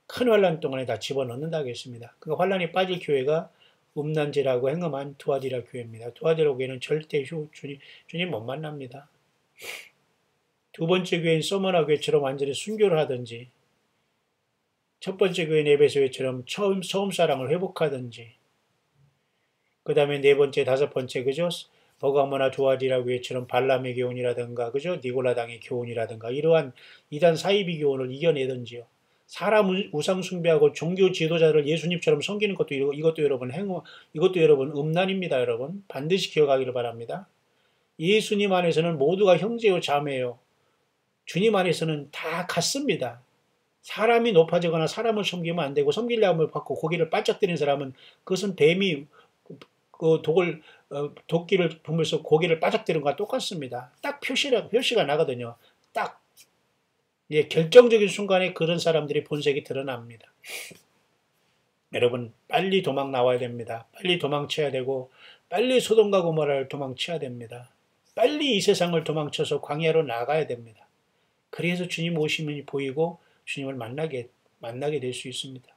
큰 환란 동안에 다 집어넣는다고 했습니다. 그 환란이 빠질 교회가 음란제라고 행음한 두아디라 교회입니다. 두아디라 교회는 절대 주님 못 만납니다. 두 번째 교회인 서머나 교회처럼 완전히 순교를 하든지 첫 번째 교회인 에베소 교회처럼 처음 사랑을 회복하든지 그 다음에 네 번째, 다섯 번째 그죠? 버가모나 두아디라 교회처럼 발람의 교훈이라든가 그죠? 니골라당의 교훈이라든가 이러한 이단 사이비 교훈을 이겨내든지요. 사람 우상 숭배하고 종교 지도자를 예수님처럼 섬기는 것도 이것도 여러분 이것도 여러분 음란입니다. 여러분 반드시 기억하기를 바랍니다. 예수님 안에서는 모두가 형제요 자매요. 주님 안에서는 다 같습니다. 사람이 높아지거나 사람을 섬기면 안 되고 섬기려면 받고 고개를 바짝 드는 사람은 그것은 뱀이 그 도끼를 보면서 고개를 바짝 드는 것과 똑같습니다. 딱 표시가 나거든요. 딱 결정적인 순간에 그런 사람들의 본색이 드러납니다. 여러분 빨리 도망 나와야 됩니다. 빨리 도망쳐야 되고 빨리 소돔과 고모라를 도망쳐야 됩니다. 빨리 이 세상을 도망쳐서 광야로 나가야 됩니다. 그래서 주님 오심이 보이고 주님을 만나게 될 수 있습니다.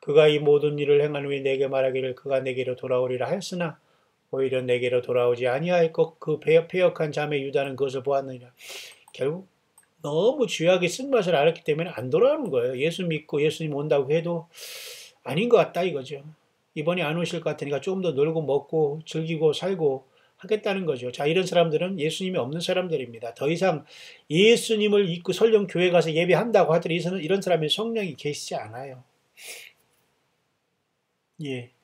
그가 이 모든 일을 행한 후에 내게 말하기를 그가 내게로 돌아오리라 하였으나 오히려 내게로 돌아오지 아니하였고 그 패역한 자매 유다는 그것을 보았느니라. 결국 너무 죄악의 쓴맛을 알았기 때문에 안 돌아오는 거예요. 예수 믿고 예수님 온다고 해도 아닌 것 같다 이거죠. 이번에 안 오실 것 같으니까 조금 더 놀고 먹고 즐기고 살고 하겠다는 거죠. 자, 이런 사람들은 예수님이 없는 사람들입니다. 더 이상 예수님을 잊고 설령 교회 가서 예배한다고 하더라도 이런 사람이 성령이 계시지 않아요.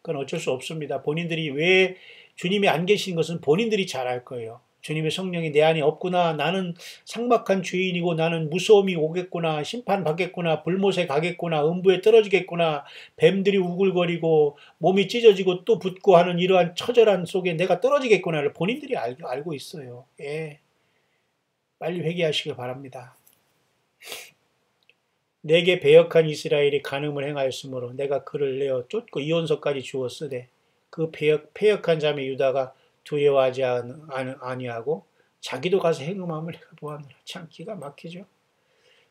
그건 어쩔 수 없습니다. 본인들이 왜 주님이 안 계신 것은 본인들이 잘 알 거예요. 주님의 성령이 내 안에 없구나. 나는 삭막한 죄인이고 나는 무서움이 오겠구나. 심판받겠구나. 불못에 가겠구나. 음부에 떨어지겠구나. 뱀들이 우글거리고 몸이 찢어지고 또 붓고 하는 이러한 처절한 속에 내가 떨어지겠구나를 본인들이 알고 있어요. 빨리 회개하시길 바랍니다. 내게 배역한 이스라엘이 간음을 행하였으므로 내가 그를 내어 쫓고 이혼서까지 주었으되 그 패역한 자매 유다가 두려워하지 아니하고 자기도 가서 행음함을 내가 보았느라. 참 기가 막히죠.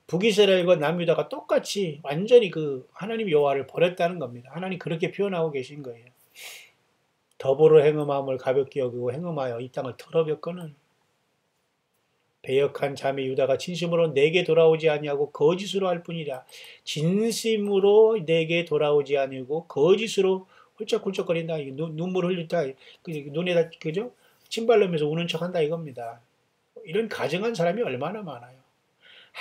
북이스라엘과 남유다가 똑같이 완전히 그 하나님 여호와를 버렸다는 겁니다. 하나님 그렇게 표현하고 계신 거예요. 더불어 행음함을 가볍게 여기고 행음하여 이 땅을 더럽혔거늘 배역한 자매 유다가 진심으로 내게 돌아오지 아니하고 거짓으로 할 뿐이라. 진심으로 내게 돌아오지 아니고 거짓으로 훌쩍훌쩍거린다. 눈물 흘린다. 눈에다 그죠? 침 발르면서 우는 척한다 이겁니다. 이런 가정한 사람이 얼마나 많아요.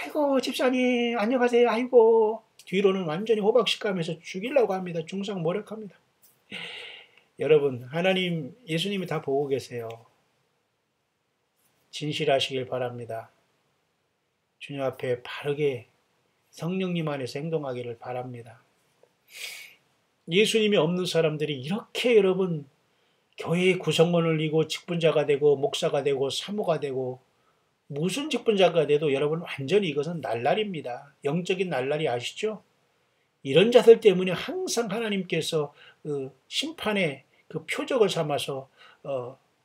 아이고 집사님 안녕하세요. 아이고 뒤로는 완전히 호박씨 까면서 죽이려고 합니다. 중상모략합니다. 여러분, 하나님, 예수님이 다 보고 계세요. 진실하시길 바랍니다. 주님 앞에 바르게 성령님 안에서 행동하기를 바랍니다. 예수님이 없는 사람들이 이렇게 여러분 교회의 구성원을 이고 직분자가 되고 목사가 되고 사모가 되고 무슨 직분자가 돼도 여러분 완전히 이것은 날라리입니다. 영적인 날라리 아시죠? 이런 자들 때문에 항상 하나님께서 그 심판의 그 표적을 삼아서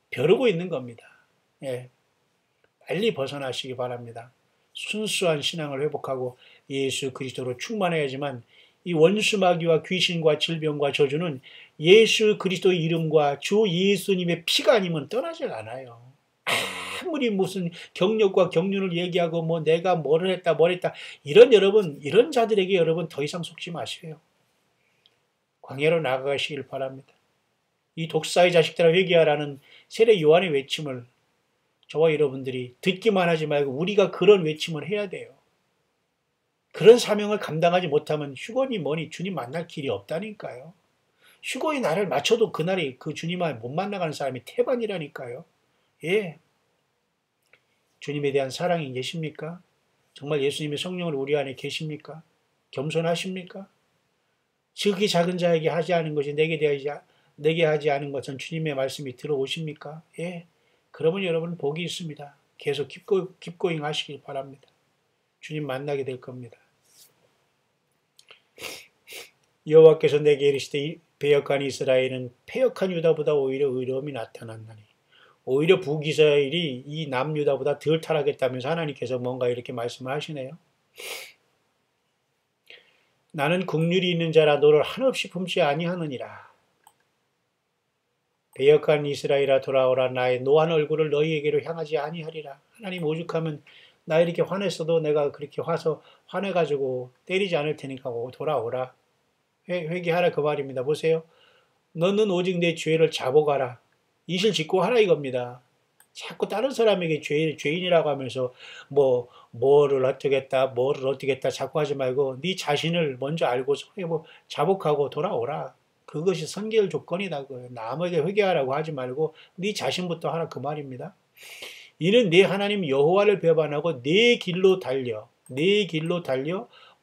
벼르고 있는 겁니다. 예, 빨리 벗어나시기 바랍니다. 순수한 신앙을 회복하고 예수 그리스도로 충만해야지만 이 원수 마귀와 귀신과 질병과 저주는 예수 그리스도의 이름과 주 예수님의 피가 아니면 떠나지 않아요. 아무리 무슨 경력과 경륜을 얘기하고 뭐 내가 뭐를 했다 뭘 했다 이런 자들에게 여러분 더 이상 속지 마세요. 광야로 나아가시길 바랍니다. 이 독사의 자식들아 회개하라는 세례 요한의 외침을 저와 여러분들이 듣기만 하지 말고 우리가 그런 외침을 해야 돼요. 그런 사명을 감당하지 못하면 휴거니 뭐니 주님 만날 길이 없다니까요. 휴거의 날을 맞춰도 그날이 그 주님을 못 만나가는 사람이 태반이라니까요. 예, 주님에 대한 사랑이 계십니까? 정말 예수님의 성령을 우리 안에 계십니까? 겸손하십니까? 지극히 작은 자에게 하지 않은 것이 내게 하지 않은 것은 주님의 말씀이 들어오십니까? 예, 그러면 여러분 복이 있습니다. 계속 킵고잉 하시길 바랍니다. 주님 만나게 될 겁니다. 여호와께서 내게 이르시되 배역한 이스라엘은 패역한 유다보다 오히려 의로움이 나타났나니 오히려 북이스라엘이 이 남유다보다 덜 타락했다면서 하나님께서 뭔가 이렇게 말씀을 하시네요. 나는 긍휼이 있는 자라 너를 한없이 품지 아니하느니라. 배역한 이스라엘아 돌아오라. 나의 노한 얼굴을 너희에게로 향하지 아니하리라. 하나님 오죽하면 나 이렇게 화냈어도 내가 그렇게 화내가지고 때리지 않을 테니까 돌아오라. 회개하라 그 말입니다. 보세요. 너는 오직 내 죄를 자복하라. 이실 짓고 하라 이겁니다. 자꾸 다른 사람에게 죄인이라고 하면서 뭐를 어떻게 했다 자꾸 하지 말고 네 자신을 먼저 알고서 자복하고 돌아오라. 그것이 선결 조건이다. 남에게 회개하라고 하지 말고 네 자신부터 하라 그 말입니다. 이는 네 하나님 여호와를 배반하고 네 길로 달려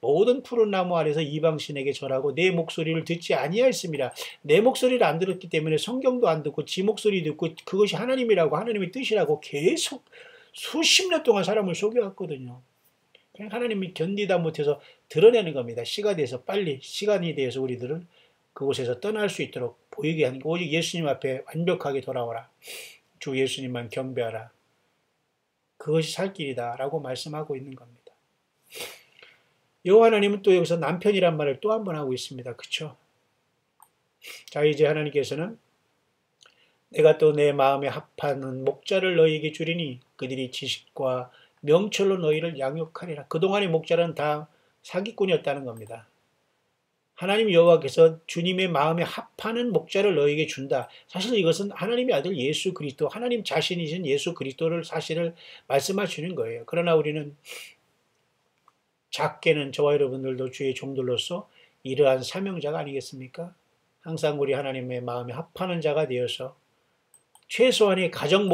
모든 푸른 나무 아래서 이방신에게 절하고 내 목소리를 듣지 아니하였습니다. 내 목소리를 안 들었기 때문에 성경도 안 듣고 지 목소리 듣고 그것이 하나님이라고 하나님의 뜻이라고 계속 수십 년 동안 사람을 속여왔거든요. 그냥 하나님이 견디다 못해서 드러내는 겁니다. 시간이 돼서 우리들을 그곳에서 떠날 수 있도록 보이게 하는 거. 오직 예수님 앞에 완벽하게 돌아오라. 주 예수님만 경배하라. 그것이 살 길이다 라고 말씀하고 있는 겁니다. 여호와 하나님은 또 여기서 남편이란 말을 또 한 번 하고 있습니다. 그쵸? 자, 이제 하나님께서는 내가 또 내 마음에 합하는 목자를 너희에게 주리니 그들이 지식과 명철로 너희를 양육하리라. 그동안의 목자는 다 사기꾼이었다는 겁니다. 하나님 여호와께서 주님의 마음에 합하는 목자를 너희에게 준다. 사실 이것은 하나님의 아들 예수 그리스도, 하나님 자신이신 예수 그리스도를 사실을 말씀하시는 거예요. 그러나 우리는 작게는 저와 여러분들도 주의 종들로서 이러한 사명자가 아니겠습니까? 항상 우리 하나님의 마음에 합하는 자가 되어서 최소한의 가정을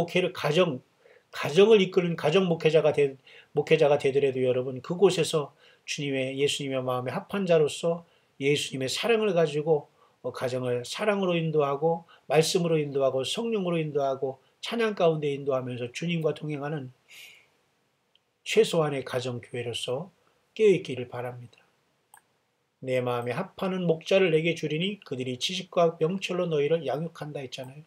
이끄는 가정 목회자가 되더라도 여러분 그곳에서 예수님의 마음에 합한 자로서 예수님의 사랑을 가지고 가정을 사랑으로 인도하고 말씀으로 인도하고 성령으로 인도하고 찬양 가운데 인도하면서 주님과 동행하는 최소한의 가정교회로서 깨어있기를 바랍니다. 내 마음에 합하는 목자를 내게 주리니 그들이 지식과 명철로 너희를 양육한다 했잖아요.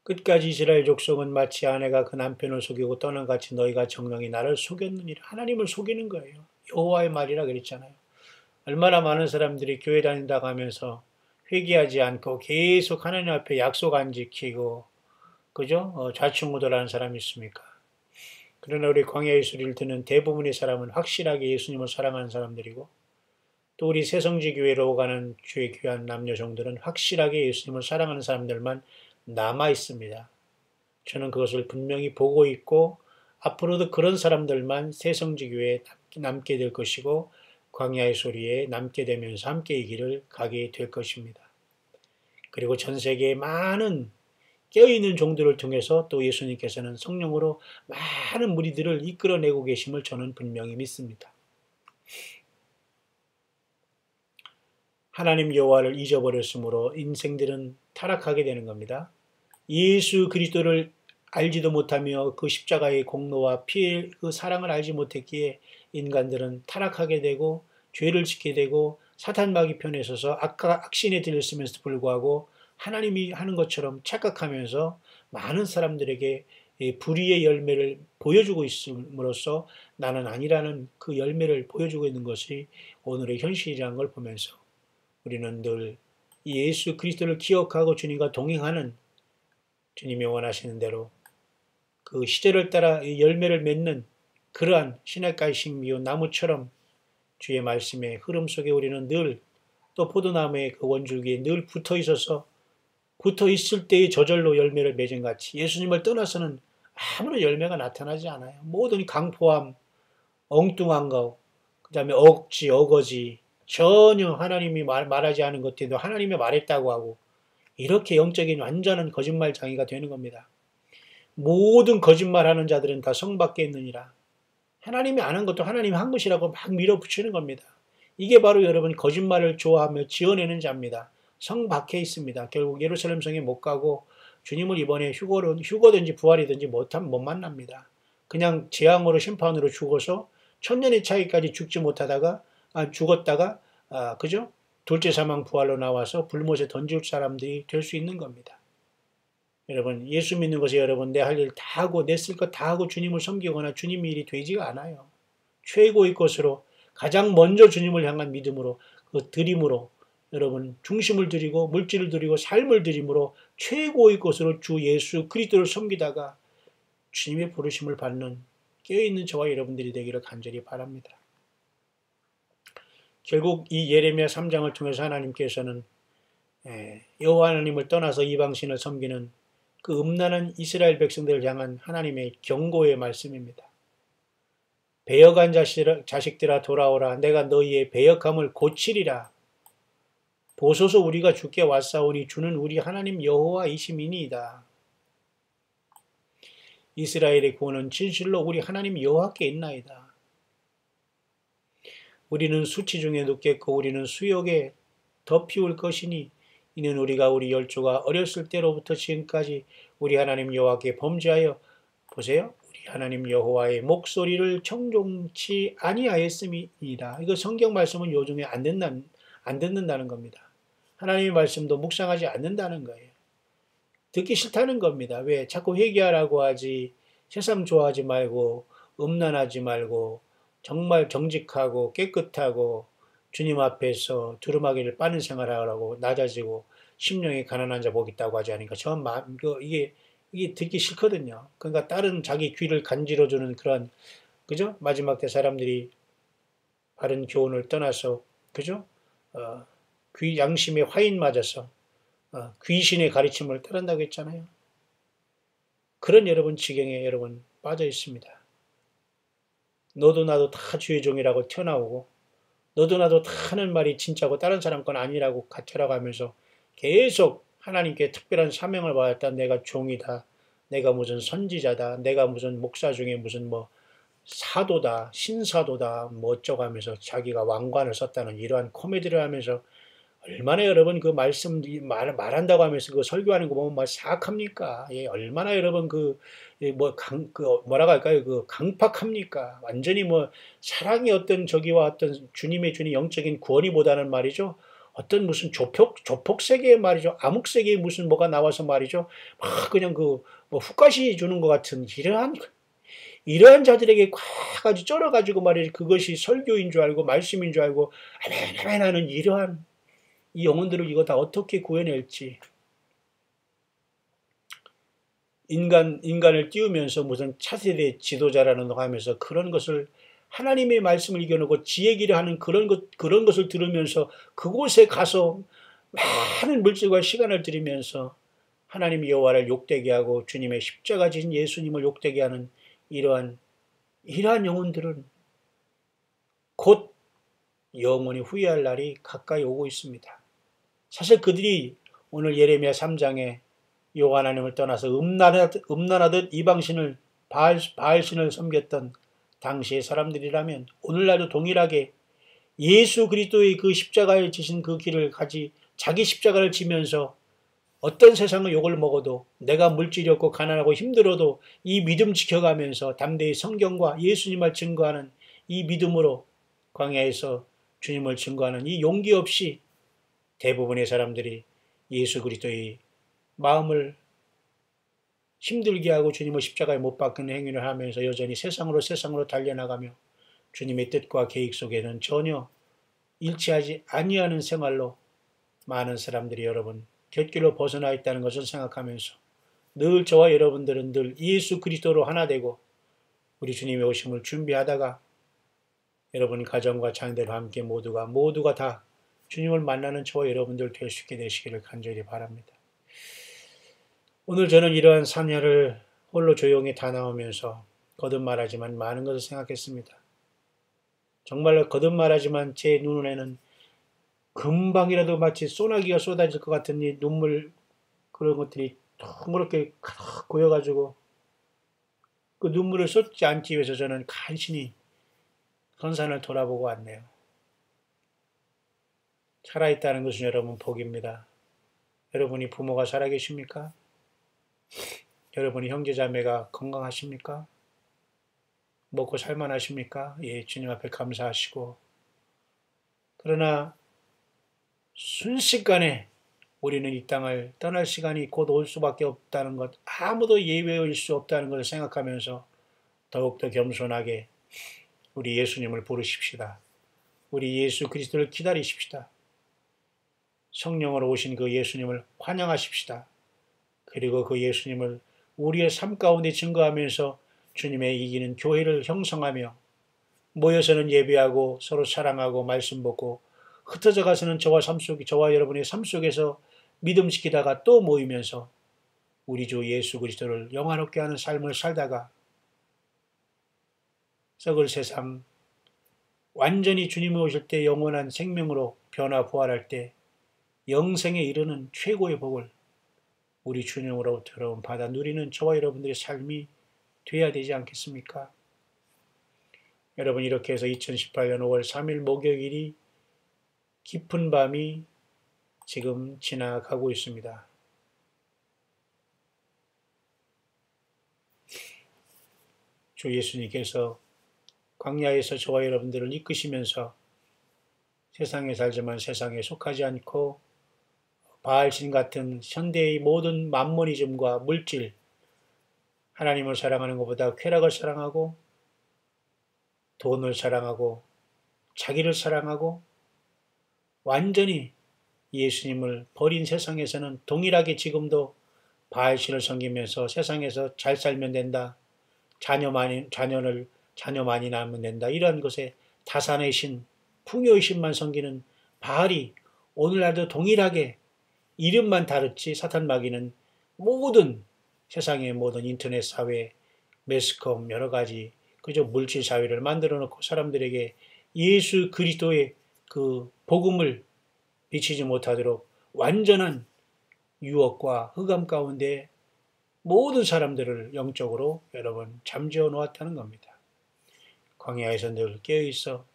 끝까지 이스라엘 족속은 마치 아내가 그 남편을 속이고 떠난 같이 너희가 정령이 나를 속였느니라. 하나님을 속이는 거예요. 여호와의 말이라 그랬잖아요. 얼마나 많은 사람들이 교회 다닌다고 하면서 회개하지 않고 계속 하나님 앞에 약속 안 지키고 그죠? 좌충우돌하는 사람이 있습니까? 그러나 우리 광야의 소리를 듣는 대부분의 사람은 확실하게 예수님을 사랑하는 사람들이고 또 우리 새성지교회로 가는 주의 귀한 남녀 종들은 확실하게 예수님을 사랑하는 사람들만 남아 있습니다. 저는 그것을 분명히 보고 있고 앞으로도 그런 사람들만 새성지교회에 남게 될 것이고 광야의 소리에 남게 되면서 함께 이 길을 가게 될 것입니다. 그리고 전 세계의 많은 깨어있는 종들을 통해서 또 예수님께서는 성령으로 많은 무리들을 이끌어내고 계심을 저는 분명히 믿습니다. 하나님 여호와를 잊어버렸으므로 인생들은 타락하게 되는 겁니다. 예수 그리스도를 알지도 못하며 그 십자가의 공로와 피의 그 사랑을 알지 못했기에 인간들은 타락하게 되고 죄를 짓게 되고 사탄 마귀 편에 서서 악신에 들렸음에도 불구하고 하나님이 하는 것처럼 착각하면서 많은 사람들에게 불의의 열매를 보여주고 있음으로써 나는 아니라는 그 열매를 보여주고 있는 것이 오늘의 현실이라는 걸 보면서 우리는 늘 예수 그리스도를 기억하고 주님과 동행하는 주님이 원하시는 대로 그 시절을 따라 열매를 맺는 그러한 시냇가의 신비요 나무처럼 주의 말씀의 흐름 속에 우리는 늘 또 포도나무의 그 원줄기에 늘 붙어 있어서 붙어 있을 때의 저절로 열매를 맺은 같이 예수님을 떠나서는 아무런 열매가 나타나지 않아요. 모든 강포함, 엉뚱한 거, 그 다음에 억지, 어거지, 전혀 하나님이 말하지 않은 것들도 하나님이 말했다고 하고 이렇게 영적인 완전한 거짓말장이가 되는 겁니다. 모든 거짓말하는 자들은 다 성 밖에 있느니라. 하나님이 안 한 것도 하나님이 한 것이라고 막 밀어붙이는 겁니다. 이게 바로 여러분 거짓말을 좋아하며 지어내는 자입니다. 성 밖에 있습니다. 결국 예루살렘 성에 못 가고 주님을 이번에 휴거든지 부활이든지 못 만납니다. 그냥 재앙으로 심판으로 죽어서 천년의 차이까지 죽지 못하다가 죽었다가 그죠? 둘째 사망 부활로 나와서 불못에 던질 사람들이 될 수 있는 겁니다. 여러분 예수 믿는 것이 여러분 내 할 일 다 하고 내 쓸 것 다 하고 주님을 섬기거나 주님 일이 되지가 않아요. 최고의 것으로 가장 먼저 주님을 향한 믿음으로 그 드림으로 여러분 중심을 드리고 물질을 드리고 삶을 드림으로 최고의 것으로 주 예수 그리스도를 섬기다가 주님의 부르심을 받는 깨어있는 저와 여러분들이 되기를 간절히 바랍니다. 결국 이 예레미야 3장을 통해서 하나님께서는 여호와 하나님을 떠나서 이방신을 섬기는 그 음란한 이스라엘 백성들을 향한 하나님의 경고의 말씀입니다. 배역한 자식들아 돌아오라. 내가 너희의 배역함을 고치리라. 보소서 우리가 주께 왔사오니 주는 우리 하나님 여호와이심이니이다. 이스라엘의 구원은 진실로 우리 하나님 여호와께 있나이다. 우리는 수치 중에 눕겠고 우리는 수욕에 더 피울 것이니 이는 우리가 우리 열조가 어렸을 때로부터 지금까지 우리 하나님 여호와께 범죄하여 보세요. 우리 하나님 여호와의 목소리를 청종치 아니하였음이니이다. 이거 성경 말씀은 요즘에 안 듣는다는 겁니다. 하나님의 말씀도 묵상하지 않는다는 거예요. 듣기 싫다는 겁니다. 왜? 자꾸 회개하라고 하지 세상 좋아하지 말고 음란하지 말고 정말 정직하고 깨끗하고 주님 앞에서 두루마기를 빠는 생활하라고 낮아지고 심령이 가난한 자 복 있다고 하지 않으니까 이게 듣기 싫거든요. 그러니까 다른 자기 귀를 간지러주는 그런 그죠? 마지막 때 사람들이 바른 교훈을 떠나서 그죠? 귀 양심에 화인 맞아서 귀신의 가르침을 따른다고 했잖아요. 그런 여러분 지경에 여러분 빠져 있습니다. 너도 나도 다 주의 종이라고 튀어나오고 너도 나도 다 하는 말이 진짜고 다른 사람 건 아니라고 가르쳐라고 하면서 계속 하나님께 특별한 사명을 받았다. 내가 종이다. 내가 무슨 선지자다. 내가 무슨 목사 중에 무슨 뭐 사도다. 신사도다. 뭐 어쩌고 하면서 자기가 왕관을 썼다는 이러한 코미디를 하면서 얼마나 여러분 그 말씀 말한다고 하면서 그 설교하는 거 보면 막 사악합니까? 예, 얼마나 여러분 뭐라고 할까요? 그 강팍합니까? 완전히 뭐 사랑의 어떤 저기와 어떤 주님의 주님 영적인 구원이보다는 말이죠. 어떤 무슨 조폭 세계의 말이죠. 암흑 세계에 무슨 뭐가 나와서 말이죠. 막 그냥 뭐 훅가시 주는 것 같은 이러한 자들에게 꽉 아주 쩔어가지고 말이죠. 그것이 설교인 줄 알고 말씀인 줄 알고 아멘 하는 이러한 이 영혼들을 이거 다 어떻게 구해낼지. 인간을 띄우면서 무슨 차세대 지도자라는 거 하면서 그런 것을 하나님의 말씀을 이겨놓고 지혜기를 하는 그런 것을 들으면서 그곳에 가서 많은 물질과 시간을 들이면서 하나님 여호와를 욕되게 하고 주님의 십자가 지신 예수님을 욕되게 하는 이러한 영혼들은 곧 영원히 후회할 날이 가까이 오고 있습니다. 사실 그들이 오늘 예레미야 3장에 여호와 하나님을 떠나서 음란하듯 이방신을 바알신을 섬겼던 당시의 사람들이라면 오늘날도 동일하게 예수 그리스도의 그 십자가에 지신 그 길을 가지 자기 십자가를 지면서 어떤 세상의 욕을 먹어도 내가 물질이 없고 가난하고 힘들어도 이 믿음 지켜가면서 담대히 성경과 예수님을 증거하는 이 믿음으로 광야에서 주님을 증거하는 이 용기 없이 대부분의 사람들이 예수 그리스도의 마음을 힘들게 하고 주님을 십자가에 못 박는 행위를 하면서 여전히 세상으로 달려나가며 주님의 뜻과 계획 속에는 전혀 일치하지 아니하는 생활로 많은 사람들이 여러분 곁길로 벗어나 있다는 것을 생각하면서 늘 저와 여러분들은 늘 예수 그리스도로 하나 되고 우리 주님의 오심을 준비하다가 여러분 가정과 자녀들과 함께 모두가 다 주님을 만나는 저와 여러분들 될 수 있게 되시기를 간절히 바랍니다. 오늘 저는 이러한 산야를 홀로 조용히 다 나오면서 거듭말하지만 많은 것을 생각했습니다. 정말로 거듭말하지만 제 눈에는 금방이라도 마치 소나기가 쏟아질 것 같은 이 눈물 그런 것들이 동그랗게 가득 고여가지고 그 눈물을 쏟지 않기 위해서 저는 간신히 선산을 돌아보고 왔네요. 살아있다는 것은 여러분 복입니다. 여러분이 부모가 살아계십니까? 여러분이 형제자매가 건강하십니까? 먹고 살만하십니까? 예, 주님 앞에 감사하시고 그러나 순식간에 우리는 이 땅을 떠날 시간이 곧 올 수밖에 없다는 것, 아무도 예외일 수 없다는 것을 생각하면서 더욱더 겸손하게 우리 예수님을 부르십시다. 우리 예수 그리스도를 기다리십시다. 성령으로 오신 그 예수님을 환영하십시다. 그리고 그 예수님을 우리의 삶 가운데 증거하면서 주님의 이기는 교회를 형성하며 모여서는 예배하고 서로 사랑하고 말씀 듣고 흩어져 가서는 저와 여러분의 삶 속에서 믿음 지키다가 또 모이면서 우리 주 예수 그리스도를 영화롭게 하는 삶을 살다가 썩을 세상 완전히 주님이 오실 때 영원한 생명으로 변화 부활할 때 영생에 이르는 최고의 복을 우리 주님으로부터 여러분 받아 누리는 저와 여러분들의 삶이 되어야 되지 않겠습니까? 여러분 이렇게 해서 2018년 5월 3일 목요일이 깊은 밤이 지금 지나가고 있습니다. 주 예수님께서 광야에서 저와 여러분들을 이끄시면서 세상에 살지만 세상에 속하지 않고 바알신 같은 현대의 모든 만모니즘과 물질, 하나님을 사랑하는 것보다 쾌락을 사랑하고 돈을 사랑하고 자기를 사랑하고 완전히 예수님을 버린 세상에서는 동일하게 지금도 바알신을 섬기면서 세상에서 잘 살면 된다. 자녀 많이 낳으면 된다. 이런 것에 다산의 신, 풍요의 신만 섬기는 바알이 오늘날도 동일하게 이름만 다르지 사탄 마귀는 모든 세상의 모든 인터넷 사회, 매스컴 여러 가지 그저 물질 사회를 만들어 놓고 사람들에게 예수 그리스도의 그 복음을 비치지 못하도록 완전한 유혹과 흑암 가운데 모든 사람들을 영적으로 여러분 잠재워 놓았다는 겁니다. 광야에서 늘 깨어있어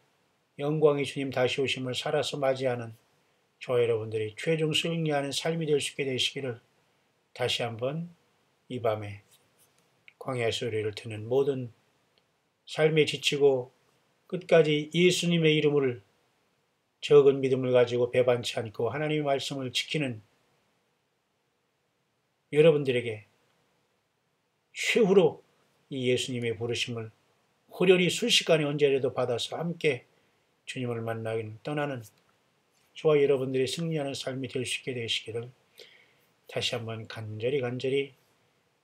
영광의 주님 다시 오심을 살아서 맞이하는 저와 여러분들이 최종 승리하는 삶이 될 수 있게 되시기를 다시 한번 이 밤에 광야의 소리를 듣는 모든 삶에 지치고 끝까지 예수님의 이름을 적은 믿음을 가지고 배반치 않고 하나님의 말씀을 지키는 여러분들에게 최후로 이 예수님의 부르심을 호련히 순식간에 언제라도 받아서 함께 주님을 만나기는 떠나는 저와 여러분들이 승리하는 삶이 될 수 있게 되시기를 다시 한번 간절히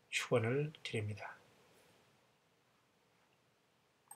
축원을 드립니다.